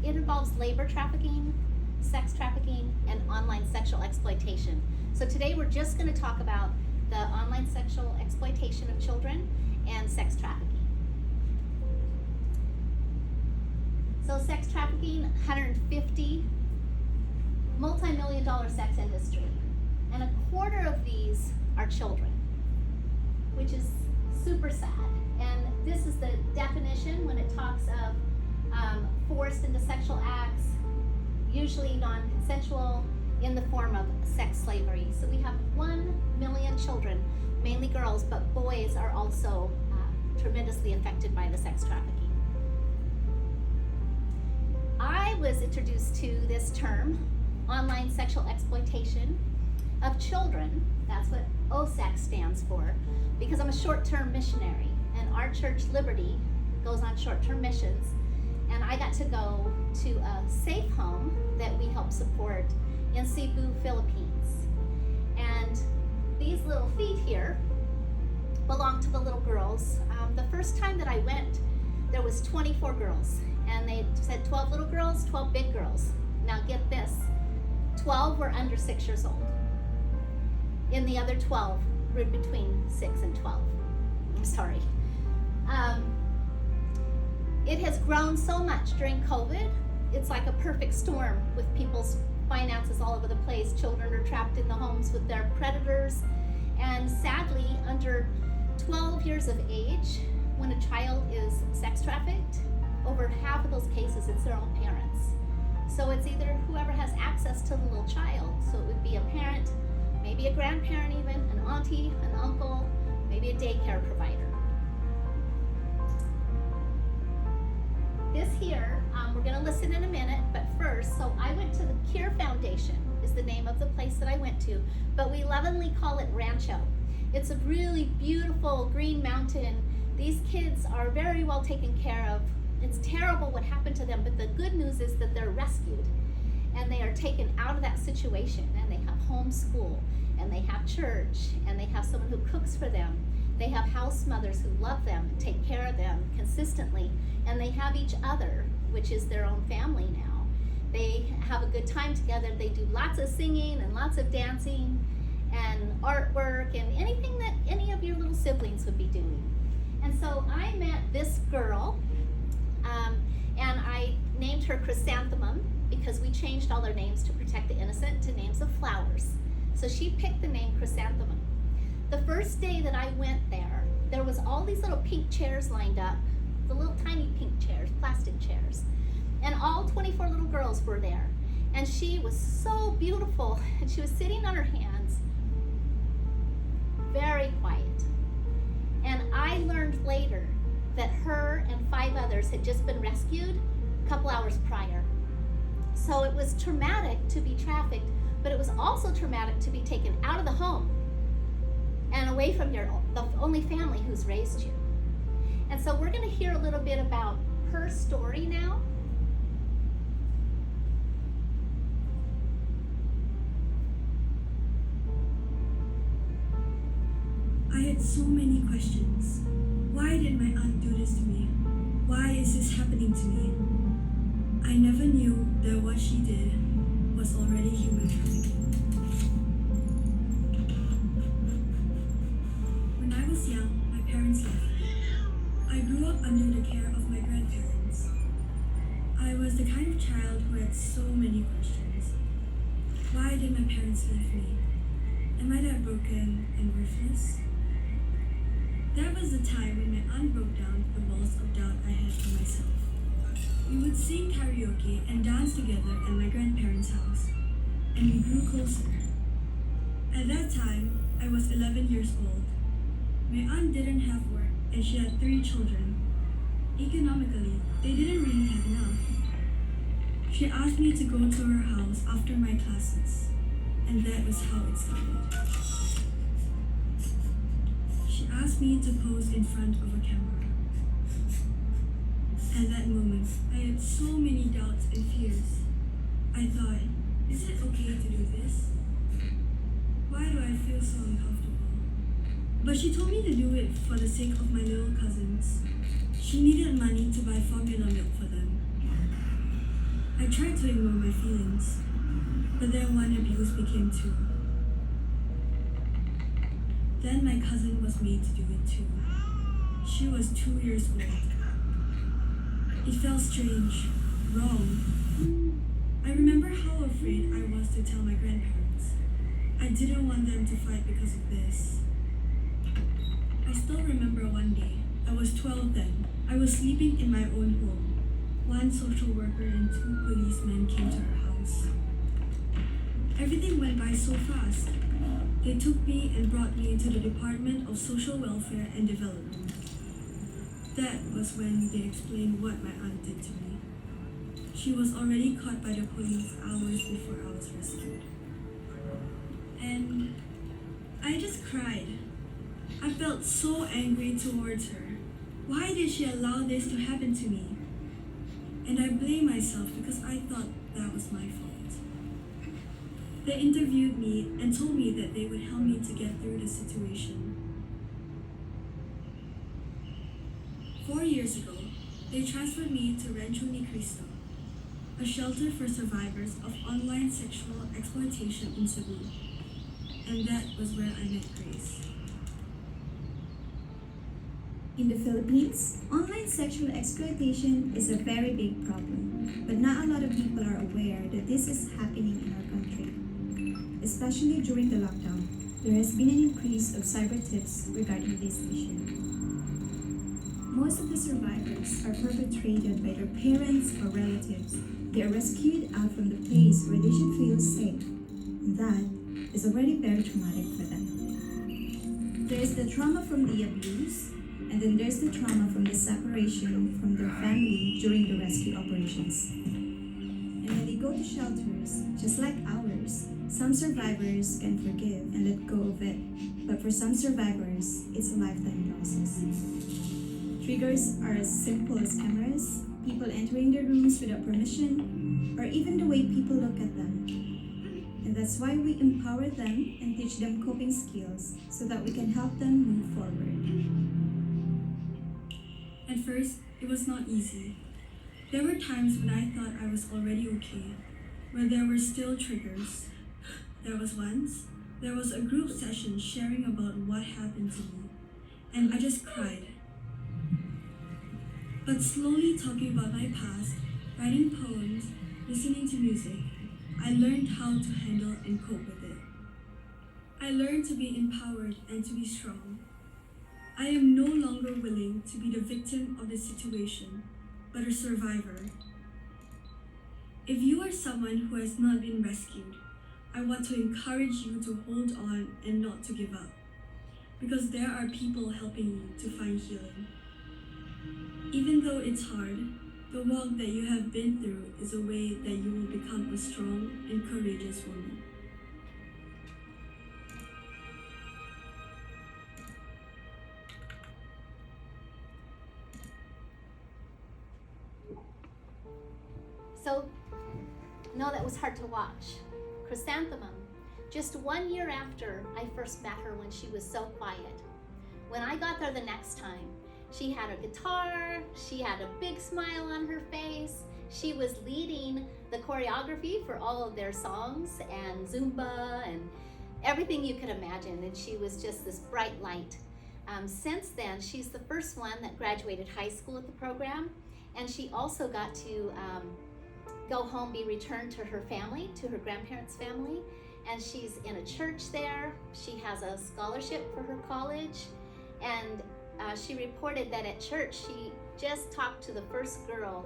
it involves labor trafficking, sex trafficking, and online sexual exploitation. So today we're just going to talk about the online sexual exploitation of children and sex trafficking. So sex trafficking, 150 multi-million-dollar sex industry, and a quarter of these are children, which is super sad. And this is the definition when it talks of forced into sexual acts, usually non-consensual, in the form of sex slavery. So we have 1 million children, mainly girls, but boys are also tremendously affected by the sex trafficking. I was introduced to this term, online sexual exploitation of children. That's what OSEC stands for, because I'm a short-term missionary, and our church, Liberty, goes on short-term missions, and I got to go to a safe home that we help support in Cebu, Philippines. And these little feet here belong to the little girls. The first time that I went, there was 24 girls, and they said 12 little girls, 12 big girls. Now get this, 12 were under 6 years old. In the other 12 were between 6 and 12. I'm sorry. It has grown so much during COVID. It's like a perfect storm with people's finances all over the place. Children are trapped in the homes with their predators. And sadly, under 12 years of age, when a child is sex trafficked, over half of those cases, it's their own parents. So it's either whoever has access to the little child. So it would be a parent, maybe a grandparent even, an auntie, an uncle, maybe a daycare provider. This here, we're gonna listen in a minute, but first, so I went to the Cure Foundation, is the name of the place that I went to, but we lovingly call it Rancho. It's a really beautiful green mountain. These kids are very well taken care of. It's terrible what happened to them, but the good news is that they're rescued and they are taken out of that situation, and they have homeschool, and they have church, and they have someone who cooks for them. They have house mothers who love them and take care of them consistently, and they have each other, which is their own family now. They have a good time together. They do lots of singing and lots of dancing and artwork and anything that any of your little siblings would be doing. And so I met this girl, and I named her Chrysanthemum because we changed all their names to protect the innocent to names of flowers. So she picked the name Chrysanthemum. The first day that I went there, there was all these little pink chairs lined up, the little tiny pink chairs, plastic chairs, and all 24 little girls were there. And she was so beautiful, and she was sitting on her hands, very quiet. And I learned later that her and 5 others had just been rescued a couple hours prior. So it was traumatic to be trafficked, but it was also traumatic to be taken out of the home and away from the only family who's raised you. And so we're going to hear a little bit about her story now. I had so many questions. Why did my aunt do this to me? Why is this happening to me? I never knew that what she did was already human trafficking. When I was young, my parents left me. I grew up under the care of my grandparents. I was the kind of child who had so many questions. Why did my parents leave me? Am I that broken and worthless? That was the time when my aunt broke down the walls of doubt I had for myself. We would sing karaoke and dance together at my grandparents' house, and we grew closer. At that time, I was 11 years old. My aunt didn't have work, and she had 3 children. Economically, they didn't really have enough. She asked me to go to her house after my classes, and that was how it started. She asked me to pose in front of a camera. At that moment, I had so many doubts and fears. I thought, is it okay to do this? Why do I feel so uncomfortable? But she told me to do it for the sake of my little cousins. She needed money to buy formula milk for them. I tried to ignore my feelings, but then one abuse became two. Then my cousin was made to do it too. She was 2 years old. It felt strange, wrong. I remember how afraid I was to tell my grandparents. I didn't want them to fight because of this. I still remember one day, I was 12 then. I was sleeping in my own home. One social worker and 2 policemen came to our house. Everything went by so fast. They took me and brought me to the Department of Social Welfare and Development. That was when they explained what my aunt did to me. She was already caught by the police hours before I was rescued. And I just cried. I felt so angry towards her. Why did she allow this to happen to me? And I blame myself because I thought that was my fault. They interviewed me and told me that they would help me to get through the situation. 4 years ago, they transferred me to Rancho Ni Cristo, a shelter for survivors of online sexual exploitation in Cebu. And that was where I met Grace. In the Philippines, online sexual exploitation is a very big problem, but not a lot of people are aware that this is happening in our country. Especially during the lockdown, there has been an increase of cyber tips regarding this issue. Most of the survivors are perpetrated by their parents or relatives. They are rescued out from the place where they should feel safe. And that is already very traumatic for them. There is the trauma from the abuse, and then there's the trauma from the separation from their family during the rescue operations. And when they go to shelters, just like ours, some survivors can forgive and let go of it. But for some survivors, it's a lifetime process. Triggers are as simple as cameras, people entering their rooms without permission, or even the way people look at them. And that's why we empower them and teach them coping skills so that we can help them move forward. At first, it was not easy. There were times when I thought I was already okay, where there were still triggers. There was a group session sharing about what happened to me, and I just cried. But slowly talking about my past, writing poems, listening to music, I learned how to handle and cope with it. I learned to be empowered and to be strong. I am no longer willing to be the victim of the situation, but a survivor. If you are someone who has not been rescued, I want to encourage you to hold on and not to give up, because there are people helping you to find healing. Even though it's hard, the walk that you have been through is a way that you will become a strong and courageous woman. So, no, that was hard to watch. Chrysanthemum, just 1 year after I first met her when she was so quiet. When I got there the next time, she had a guitar, she had a big smile on her face, she was leading the choreography for all of their songs and Zumba and everything you could imagine, and she was just this bright light. Since then, she's the first one that graduated high school at the program, and she also got to go home, be returned to her family, to her grandparents' family, and she's in a church there. She has a scholarship for her college, and she reported that at church she just talked to the first girl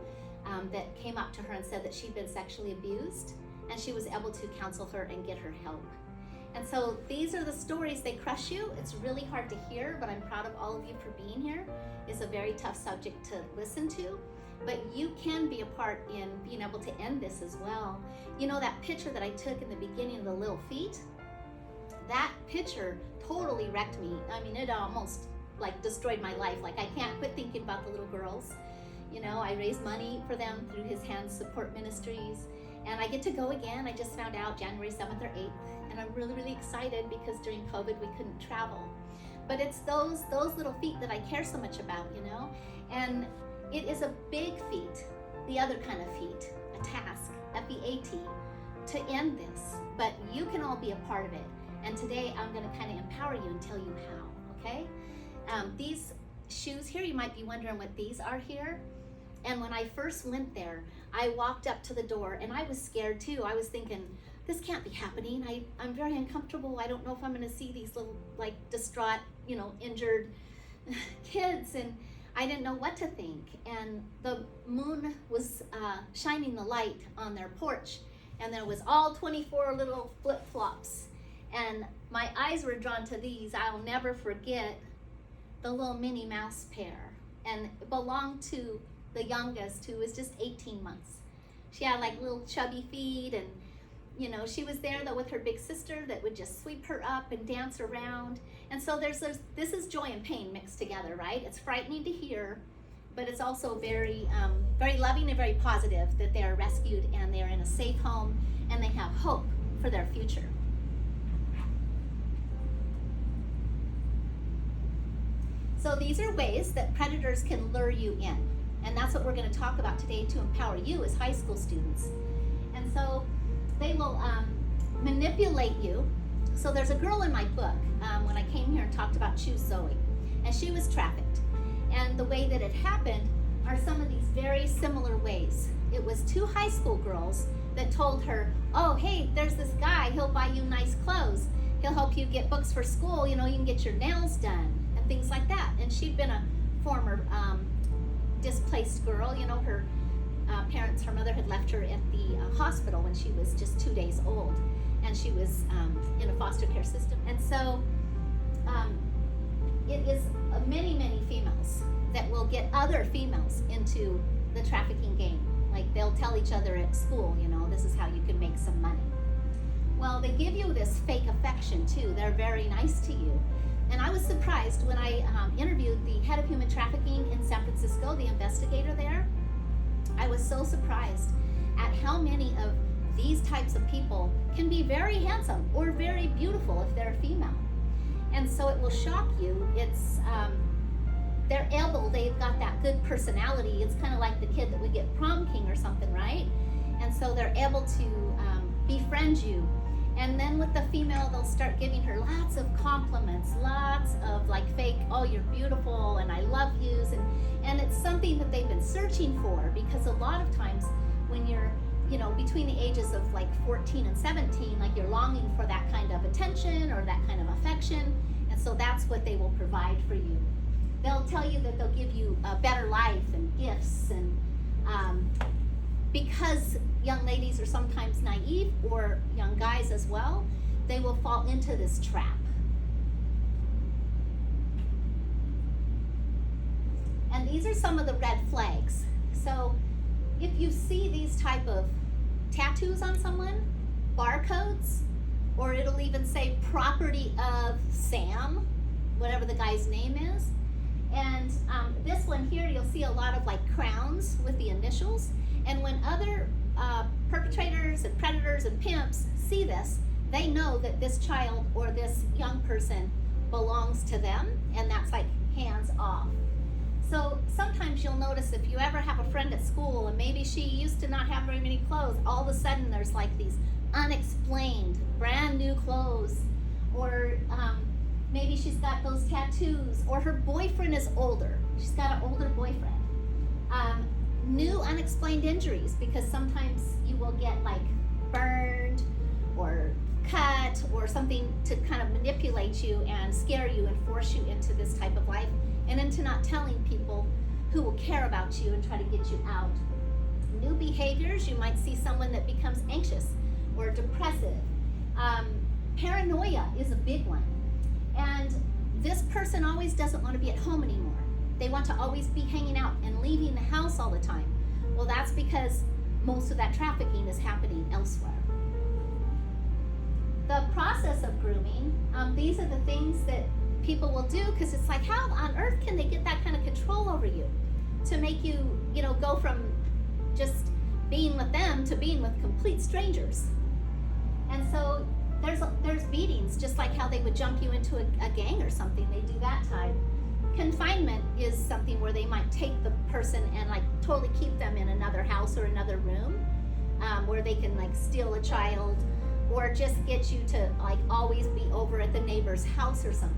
that came up to her and said that she'd been sexually abused, and she was able to counsel her and get her help. And so these are the stories, they crush you. It's really hard to hear, but I'm proud of all of you for being here. It's a very tough subject to listen to, but you can be a part in being able to end this as well. You know that picture that I took in the beginning of the little feet? That picture totally wrecked me. I mean, it almost like destroyed my life. Like I can't quit thinking about the little girls. You know, I raise money for them through His Hands Support Ministries, and I get to go again. I just found out January 7th or 8th, and I'm really, really excited because during COVID we couldn't travel. But it's those little feet that I care so much about, you know? And it is a big feat. the other kind of feat, a task, F-E-A-T, to end this. But you can all be a part of it. And today I'm going to kind of empower you and tell you how, okay? These shoes here, you might be wondering what these are here. And when I first went there, I walked up to the door and I was scared too. I was thinking, this can't be happening. I'm very uncomfortable. I don't know if I'm going to see these little, like, distraught, injured kids. And I didn't know what to think. And the moon was shining the light on their porch. And there was all 24 little flip-flops. And my eyes were drawn to these. I'll never forget the little Minnie Mouse pair. And it belonged to the youngest, who was just 18 months. She had like little chubby feet, and she was there though with her big sister that would just sweep her up and dance around. And so this is joy and pain mixed together, right? It's frightening to hear, but it's also very, very loving and very positive that they are rescued and they are in a safe home and they have hope for their future. So these are ways that predators can lure you in. And that's what we're going to talk about today to empower you as high school students. And so they will manipulate you. So there's a girl in my book when I came here and talked about Choose Zoe. And she was trafficked. And the way that it happened are some of these very similar ways. It was two high school girls that told her, oh, hey, there's this guy. He'll buy you nice clothes. He'll help you get books for school. You can get your nails done and things like that. And she'd been a former displaced girl. Her parents, her mother had left her at the hospital when she was just 2 days old, and she was in a foster care system. And so it is many, many females that will get other females into the trafficking game. Like they'll tell each other at school, this is how you can make some money. Well, they give you this fake affection too. They're very nice to you. And I was surprised when I interviewed the head of human trafficking in San Francisco, the investigator there. I was so surprised at how many of these types of people can be very handsome or very beautiful if they're female. And so it will shock you. It's they've got that good personality. It's kind of like the kid that would get prom king or something, right? And so they're able to befriend you. And then with the female, they'll start giving her lots of compliments, lots of like fake, oh, you're beautiful and I love yous. And it's something that they've been searching for, because a lot of times when you're, between the ages of like 14 and 17, like you're longing for that kind of attention or that kind of affection. And so that's what they will provide for you. They'll tell you that they'll give you a better life and gifts, and because young ladies are sometimes naive, or young guys as well, they will fall into this trap. And these are some of the red flags. So if you see these type of tattoos on someone, barcodes, or it'll even say property of Sam, whatever the guy's name is. And this one here, you'll see a lot of like crowns with the initials. And when other perpetrators and predators and pimps see this, they know that this child or this young person belongs to them, and that's like hands off. So sometimes you'll notice if you ever have a friend at school and maybe she used to not have very many clothes, all of a sudden there's like these unexplained brand new clothes, or maybe she's got those tattoos, or her boyfriend is older. She's got an older boyfriend. New unexplained injuries, because sometimes you will get like burned or cut or something to kind of manipulate you and scare you and force you into this type of life and into not telling people who will care about you and try to get you out. New behaviors, you might see someone that becomes anxious or depressive. Paranoia is a big one. And this person always doesn't want to be at home anymore. They want to always be hanging out and leaving the house all the time. Well, that's because most of that trafficking is happening elsewhere. The process of grooming, these are the things that people will do, because it's like, how on earth can they get that kind of control over you to make you, go from just being with them to being with complete strangers? And so there's beatings, just like how they would jump you into a gang or something. They do that type. Confinement is something where they might take the person and like totally keep them in another house or another room where they can like steal a child, or just get you to like always be over at the neighbor's house or something.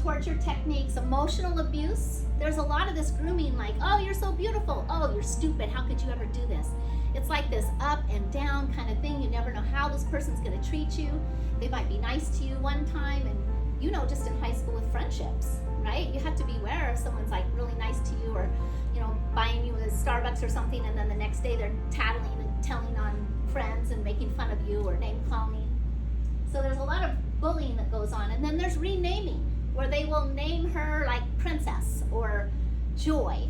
Torture techniques, emotional abuse. There's a lot of this grooming, like, oh, you're so beautiful. Oh, you're stupid. How could you ever do this? It's like this up and down kind of thing. You never know how this person's going to treat you. They might be nice to you one time, and you know, just in high school with friendships, right? You have to beware if someone's like really nice to you, or, you know, buying you a Starbucks or something, and then the next day they're tattling and telling on friends and making fun of you or name calling. So there's a lot of bullying that goes on. And then there's renaming, where they will name her like Princess or Joy.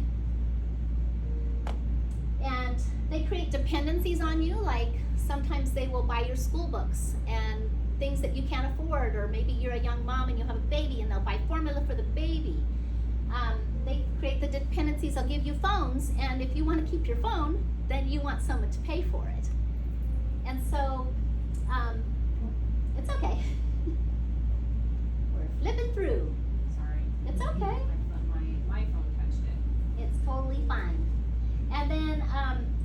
And they create dependencies on you, like sometimes they will buy your school books and things that you can't afford, or maybe you're a young mom and you have a baby and they'll buy formula for the baby. They create the dependencies. They'll give you phones, and if you want to keep your phone, then you want someone to pay for it. And so it's okay. We're flipping through. Sorry. It's okay. My phone touched it. It's totally fine. And then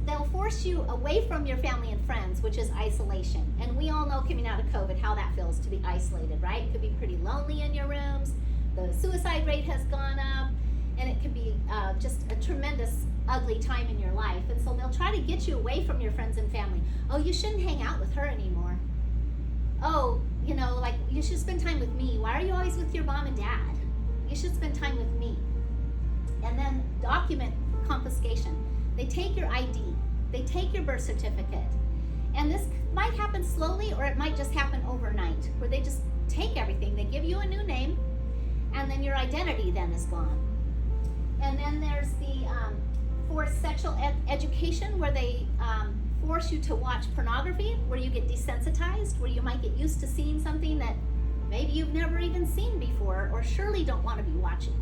they'll force you away from your family and friends, which is isolation. And we all know, coming out of COVID, how that feels to be isolated, right? It could be pretty lonely in your rooms. The suicide rate has gone up, and it could be just a tremendous, ugly time in your life. And so they'll try to get you away from your friends and family. Oh, you shouldn't hang out with her anymore. Oh, you know, like, you should spend time with me. Why are you always with your mom and dad? You should spend time with me. And then document confiscation. They take your ID. They take your birth certificate. And this might happen slowly, or it might just happen overnight, where they just take everything. They give you a new name, and then your identity then is gone. And then there's the forced sexual education, where they force you to watch pornography, where you get desensitized, where you might get used to seeing something that maybe you've never even seen before, or surely don't want to be watching.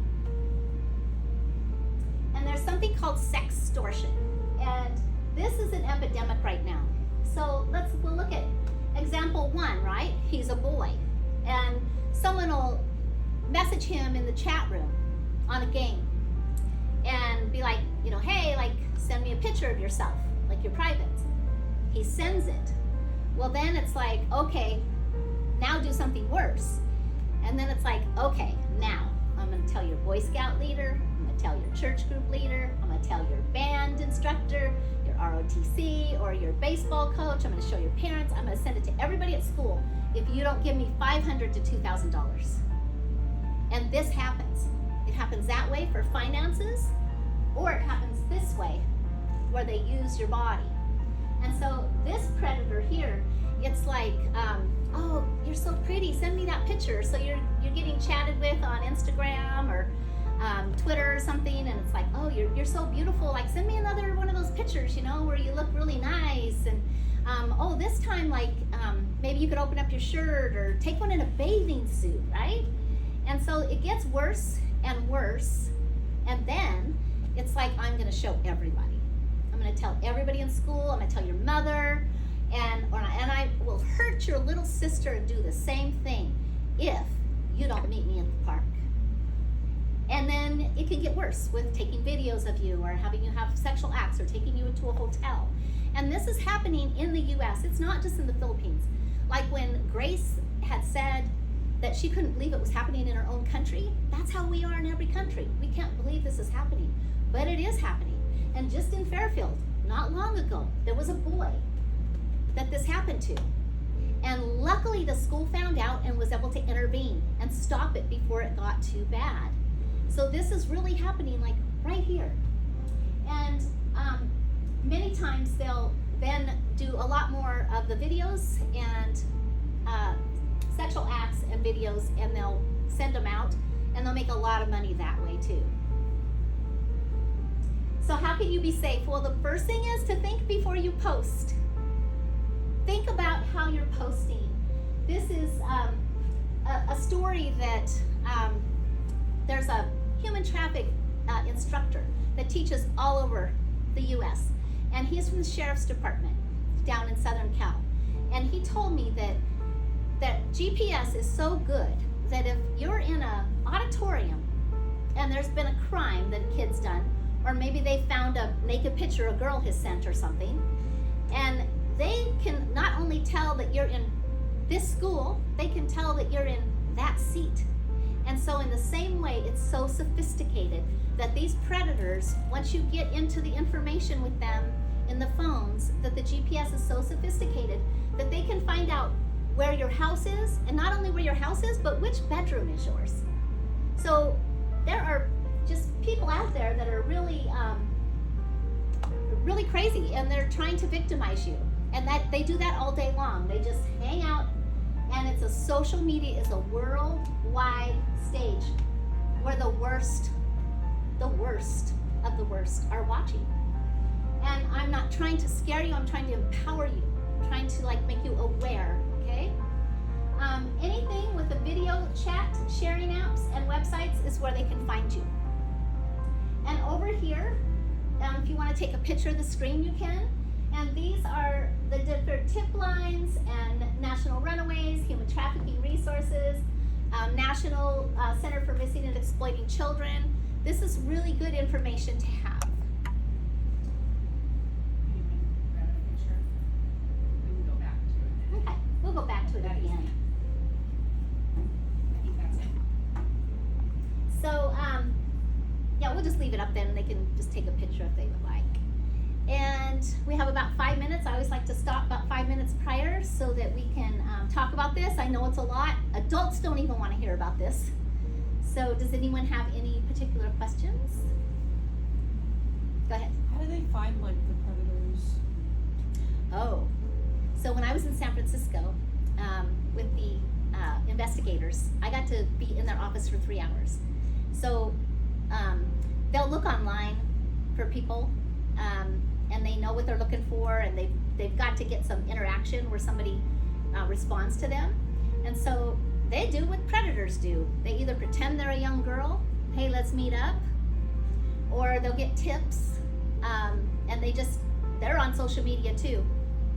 And there's something called sextortion, and this is an epidemic right now. So we'll look at example 1, right? He's a boy, and someone will message him in the chat room on a game and be like, you know, hey, like, send me a picture of yourself, like your privates. He sends it. Well, then it's like, okay, now do something worse. And then it's like, okay, now I'm going to tell your Boy Scout leader, I'm going to tell your church group leader, I'm going to tell your band instructor, your ROTC, or your baseball coach. I'm going to show your parents. I'm going to send it to everybody at school if you don't give me $500 to $2,000. And this happens. It happens that way for finances, or it happens this way, where they use your body. And so this predator here, it's like, oh, you're so pretty, send me that picture. So you're getting chatted with on Instagram or Twitter or something, and it's like, oh, you're so beautiful, like, send me another one of those pictures, you know, where you look really nice. And oh, this time, like, maybe you could open up your shirt, or take one in a bathing suit, right? And so it gets worse and worse, and then it's like, I'm going to show everybody. I'm going to tell everybody in school. I'm going to tell your mother, and I will hurt your little sister and do the same thing if you don't meet me at the park. And then it can get worse with taking videos of you, or having you have sexual acts, or taking you into a hotel. And this is happening in the U.S. It's not just in the Philippines. Like when Grace had said that she couldn't believe it was happening in her own country, that's how we are in every country. We can't believe this is happening, but it is happening. And just in Fairfield, not long ago, there was a boy that this happened to. And luckily the school found out and was able to intervene and stop it before it got too bad. So this is really happening, like, right here. And many times they'll then do a lot more of the videos and sexual acts and videos, and they'll send them out, and they'll make a lot of money that way too. So how can you be safe? Well, the first thing is to think before you post. Think about how you're posting. This is a story that there's a human traffic instructor that teaches all over the U.S. And he's from the Sheriff's Department down in Southern Cal. And he told me that GPS is so good that if you're in an auditorium and there's been a crime that a kid's done, or maybe they found a naked picture a girl has sent or something, and they can not only tell that you're in this school, they can tell that you're in that seat. And so in the same way, it's so sophisticated that these predators, once you get into the information with them in the phones, that the GPS is so sophisticated that they can find out where your house is, and not only where your house is, but which bedroom is yours. So there are just people out there that are really, really crazy, and they're trying to victimize you. And that they do that all day long. They just hang out, and it's a social media is a worldwide stage where the worst of the worst are watching. And I'm not trying to scare you, I'm trying to empower you. I'm trying to make you aware, okay? Anything with a video chat, sharing apps, and websites is where they can find you. And over here, if you want to take a picture of the screen, you can. And these are the different tip lines and National Runaways, Human Trafficking Resources, National Center for Missing and Exploiting Children. This is really good information to have. We can go back to it. Okay, we'll go back to it at the end. I think that's it. So, yeah, we'll just leave it up then, and they can just take a picture if they would like. And we have about 5 minutes. I always like to stop about 5 minutes prior so that we can talk about this. I know it's a lot. Adults don't even want to hear about this. So does anyone have any particular questions? Go ahead. How do they find the predators? Oh, so when I was in San Francisco with the investigators, I got to be in their office for 3 hours. So they'll look online for people, and they know what they're looking for, and they've got to get some interaction where somebody responds to them. And so they do what predators do. They either pretend they're a young girl, hey, let's meet up, or they'll get tips, and they're on social media too.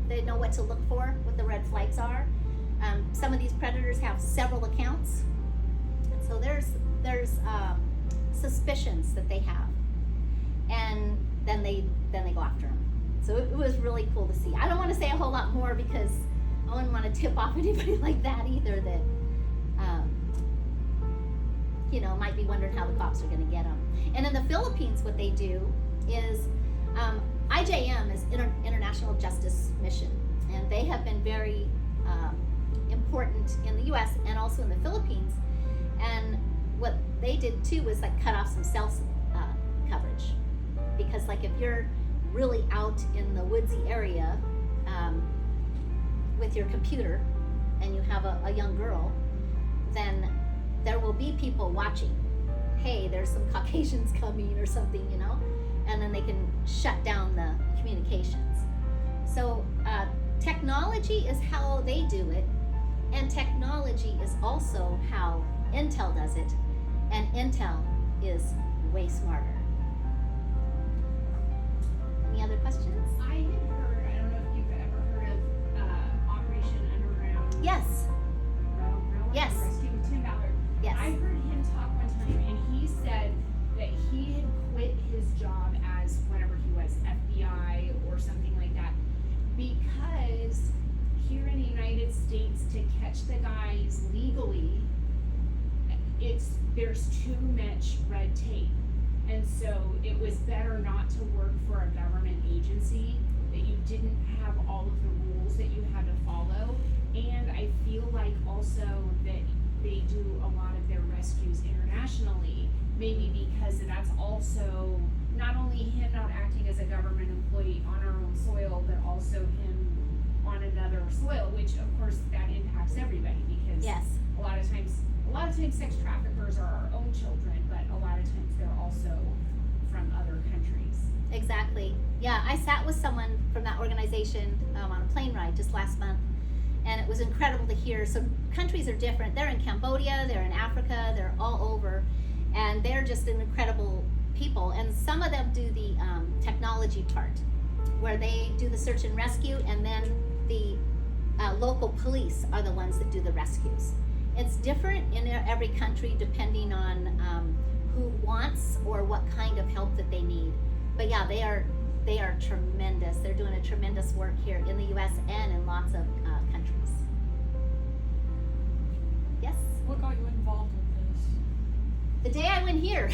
They know what to look for, what the red flags are. Some of these predators have several accounts, and so there's suspicions that they have, and then they go after them. So it was really cool to see. I don't want to say a whole lot more because I wouldn't want to tip off anybody like that either that might be wondering how the cops are going to get them. And in the Philippines, what they do is IJM is International Justice Mission, and they have been very important in the U.S. and also in the Philippines. And what they did too was cut off some cell coverage, because if you're really out in the woodsy area with your computer and you have a young girl, then there will be people watching. Hey, there's some Caucasians coming or something, and then they can shut down the communications. So technology is how they do it, and technology is also how Intel does it, and Intel is way smarter. Any other questions? I had heard, I don't know if you've ever heard of Operation Underground. Yes. Railway Yes. Rescue with Tim Ballard. Yes. I heard him talk one time, and he said that he had quit his job as whatever he was, FBI or something like that, because here in the United States, to catch the guys legally, there's too much red tape. And so it was better not to work for a government agency, that you didn't have all of the rules that you had to follow. And I feel like also that they do a lot of their rescues internationally, maybe because that's also not only him not acting as a government employee on our own soil, but also him on another soil, which of course that impacts everybody, because Yes. a lot of times sex traffickers are our own children, but a lot of times they're also from other countries. Exactly. Yeah, I sat with someone from that organization on a plane ride just last month, and it was incredible to hear. So countries are different. They're in Cambodia, they're in Africa, they're all over, and they're just an incredible people. And some of them do the technology part, where they do the search and rescue, and then the local police are the ones that do the rescues. It's different in every country depending on who wants or what kind of help that they need. But yeah, they are tremendous. They're doing a tremendous work here in the U.S. and in lots of countries. Yes? What got you involved with this? The day I went here,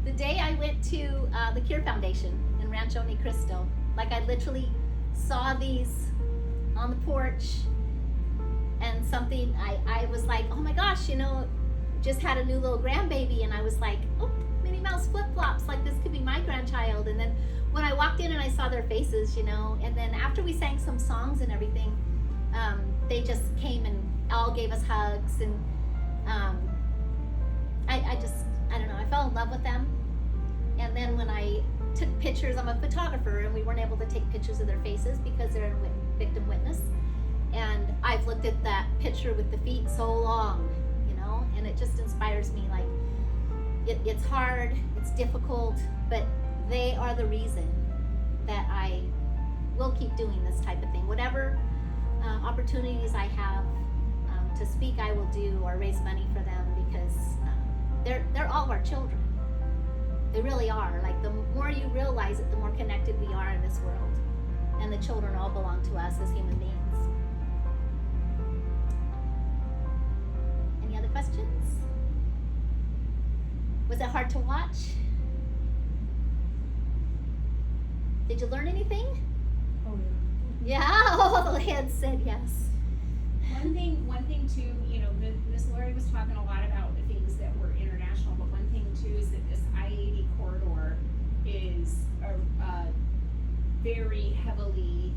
the day I went to the Cure Foundation in Rancho Ni Cristo, like I literally saw these on the porch, and something, I was like, oh my gosh, you know, just had a new little grandbaby, and I was like, oh, Minnie Mouse flip-flops, like this could be my grandchild. And then when I walked in and I saw their faces, you know, and then after we sang some songs and everything, they just came and all gave us hugs, and I don't know, I fell in love with them. And then when I took pictures, I'm a photographer, and we weren't able to take pictures of their faces because they're a victim witness. And I've looked at that picture with the feet so long, you know, and it just inspires me. Like, it's hard, it's difficult, but they are the reason that I will keep doing this type of thing. Whatever opportunities I have to speak, I will do, or raise money for them, because they're all our children. They really are. Like, the more you realize it, the more connected we are in this world, and the children all belong to us as human beings. Any other questions? Was it hard to watch? Did you learn anything? Oh yeah. Yeah, all the heads said yes. One thing too, you know, Miss Lori was talking a lot about the things that were international, but one thing too is that this I-80 corridor is a very heavily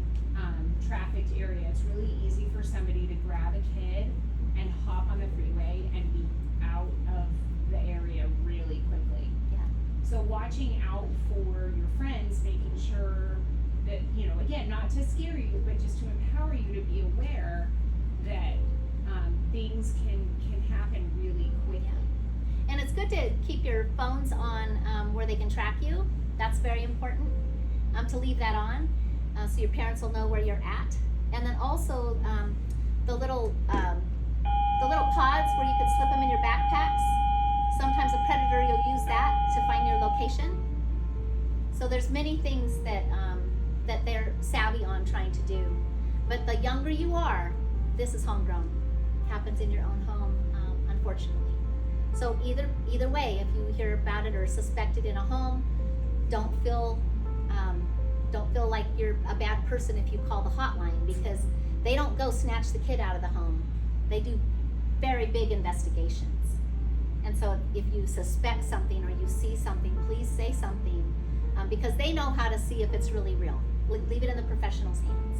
trafficked area. It's really easy for somebody to grab a kid and hop on the freeway and be out of the area really quickly. Yeah. So watching out for your friends, making sure that, you know, again, not to scare you, but just to empower you to be aware that things can happen really quickly. And it's good to keep your phones on where they can track you. That's very important, to leave that on, so your parents will know where you're at. And then also the little pods where you could slip them in your backpacks. Sometimes a predator, you'll use that to find your location. So there's many things that that they're savvy on trying to do. But the younger you are, this is homegrown. Happens in your own home, unfortunately. So either way, if you hear about it or suspect it in a home, don't feel like you're a bad person if you call the hotline, because they don't go snatch the kid out of the home. They do very big investigations. And so if you suspect something or you see something, please say something, because they know how to see if it's really real. Leave it in the professional's hands.